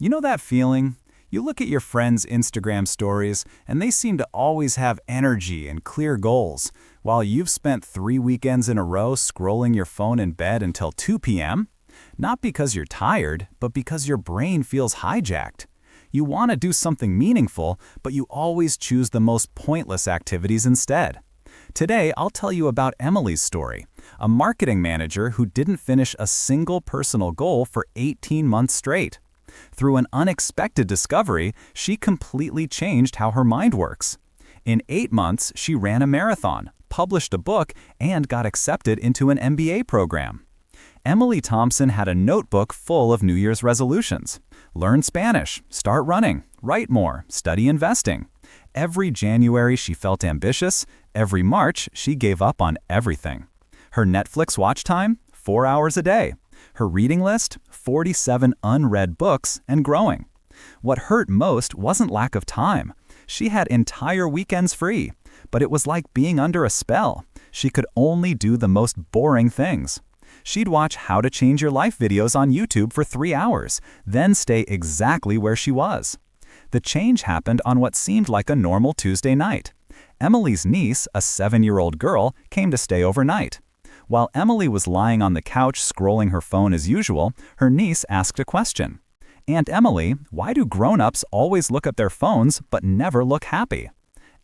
You know that feeling? You look at your friends' Instagram stories, and they seem to always have energy and clear goals, while you've spent 3 weekends in a row scrolling your phone in bed until 2 p.m.? Not because you're tired, but because your brain feels hijacked. You want to do something meaningful, but you always choose the most pointless activities instead. Today, I'll tell you about Emily's story, a marketing manager who didn't finish a single personal goal for 18 months straight. Through an unexpected discovery, she completely changed how her mind works. In 8 months, she ran a marathon, published a book, and got accepted into an MBA program. Emily Thompson had a notebook full of New Year's resolutions. Learn Spanish, start running, write more, study investing. Every January she felt ambitious. Every March she gave up on everything. Her Netflix watch time? 4 hours a day. Her reading list? 47 unread books and growing. What hurt most wasn't lack of time. She had entire weekends free, but it was like being under a spell. She could only do the most boring things. She'd watch How to Change Your Life videos on YouTube for 3 hours, then stay exactly where she was. The change happened on what seemed like a normal Tuesday night. Emily's niece, a 7-year-old girl, came to stay overnight. While Emily was lying on the couch scrolling her phone as usual, her niece asked a question. "Aunt Emily, why do grown-ups always look at their phones but never look happy?"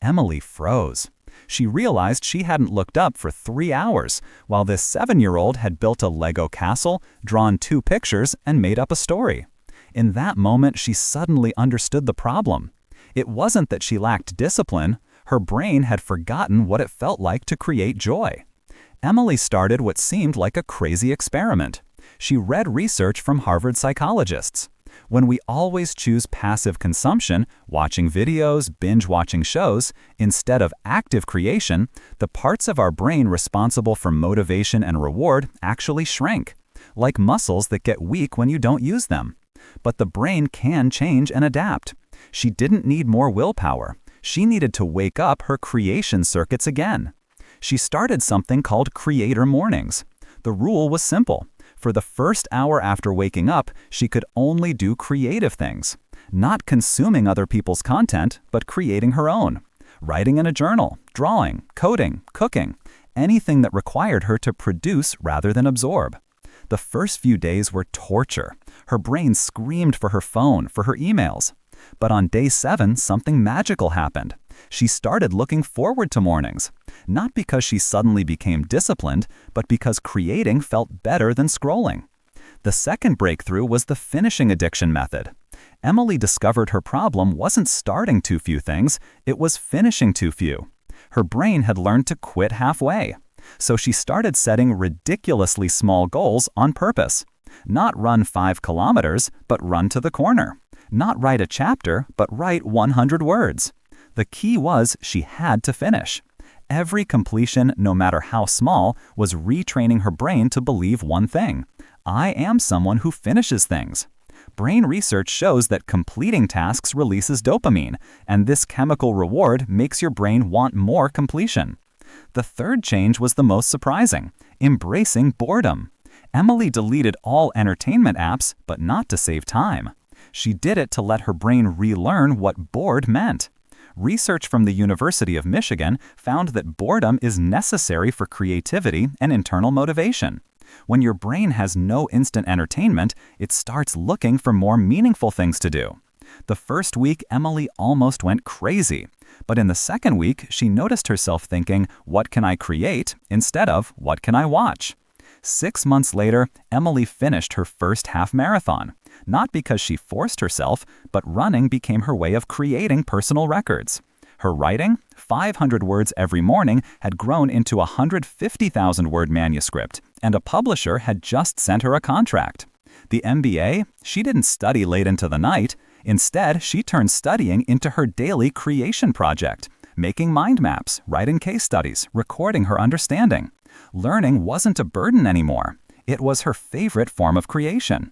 Emily froze. She realized she hadn't looked up for 3 hours, while this 7-year-old had built a Lego castle, drawn 2 pictures, and made up a story. In that moment, she suddenly understood the problem. It wasn't that she lacked discipline. Her brain had forgotten what it felt like to create joy. Emily started what seemed like a crazy experiment. She read research from Harvard psychologists. When we always choose passive consumption, watching videos, binge-watching shows, instead of active creation, the parts of our brain responsible for motivation and reward actually shrink, like muscles that get weak when you don't use them. But the brain can change and adapt. She didn't need more willpower. She needed to wake up her creation circuits again. She started something called Creator Mornings. The rule was simple. For the first hour after waking up, she could only do creative things. Not consuming other people's content, but creating her own. Writing in a journal, drawing, coding, cooking. Anything that required her to produce rather than absorb. The first few days were torture. Her brain screamed for her phone, for her emails. But on day 7, something magical happened. She started looking forward to mornings. Not because she suddenly became disciplined, but because creating felt better than scrolling. The second breakthrough was the finishing addiction method. Emily discovered her problem wasn't starting too few things, it was finishing too few. Her brain had learned to quit halfway. So she started setting ridiculously small goals on purpose. Not run 5 kilometers, but run to the corner. Not write a chapter, but write 100 words. The key was she had to finish. Every completion, no matter how small, was retraining her brain to believe one thing. I am someone who finishes things. Brain research shows that completing tasks releases dopamine, and this chemical reward makes your brain want more completion. The third change was the most surprising, embracing boredom. Emily deleted all entertainment apps, but not to save time. She did it to let her brain relearn what bored meant. Research from the University of Michigan found that boredom is necessary for creativity and internal motivation. When your brain has no instant entertainment, it starts looking for more meaningful things to do. The first week, Emily almost went crazy. But in the second week, she noticed herself thinking, "What can I create?" instead of, "What can I watch?" 6 months later, Emily finished her first half marathon. Not because she forced herself, but running became her way of creating personal records. Her writing, 500 words every morning, had grown into a 150,000-word manuscript, and a publisher had just sent her a contract. The MBA? She didn't study late into the night. Instead, she turned studying into her daily creation project, making mind maps, writing case studies, recording her understanding. Learning wasn't a burden anymore. It was her favorite form of creation.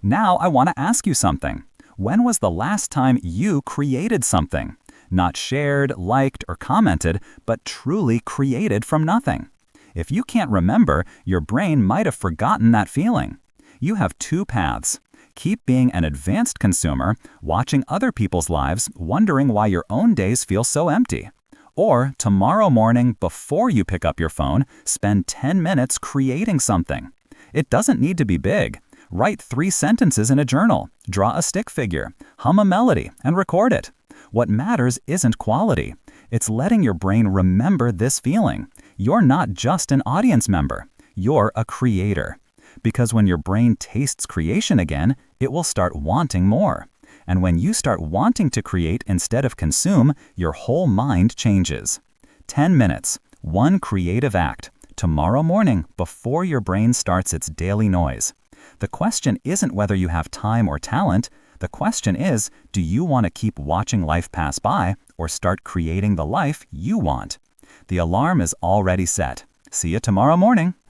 Now I want to ask you something. When was the last time you created something? Not shared, liked, or commented, but truly created from nothing. If you can't remember, your brain might have forgotten that feeling. You have 2 paths. Keep being an advanced consumer, watching other people's lives, wondering why your own days feel so empty. Or tomorrow morning, before you pick up your phone, spend 10 minutes creating something. It doesn't need to be big. Write 3 sentences in a journal, draw a stick figure, hum a melody, and record it. What matters isn't quality. It's letting your brain remember this feeling. You're not just an audience member. You're a creator. Because when your brain tastes creation again, it will start wanting more. And when you start wanting to create instead of consume, your whole mind changes. 10 minutes, 1 creative act, tomorrow morning before your brain starts its daily noise. The question isn't whether you have time or talent. The question is, do you want to keep watching life pass by or start creating the life you want? The alarm is already set. See you tomorrow morning.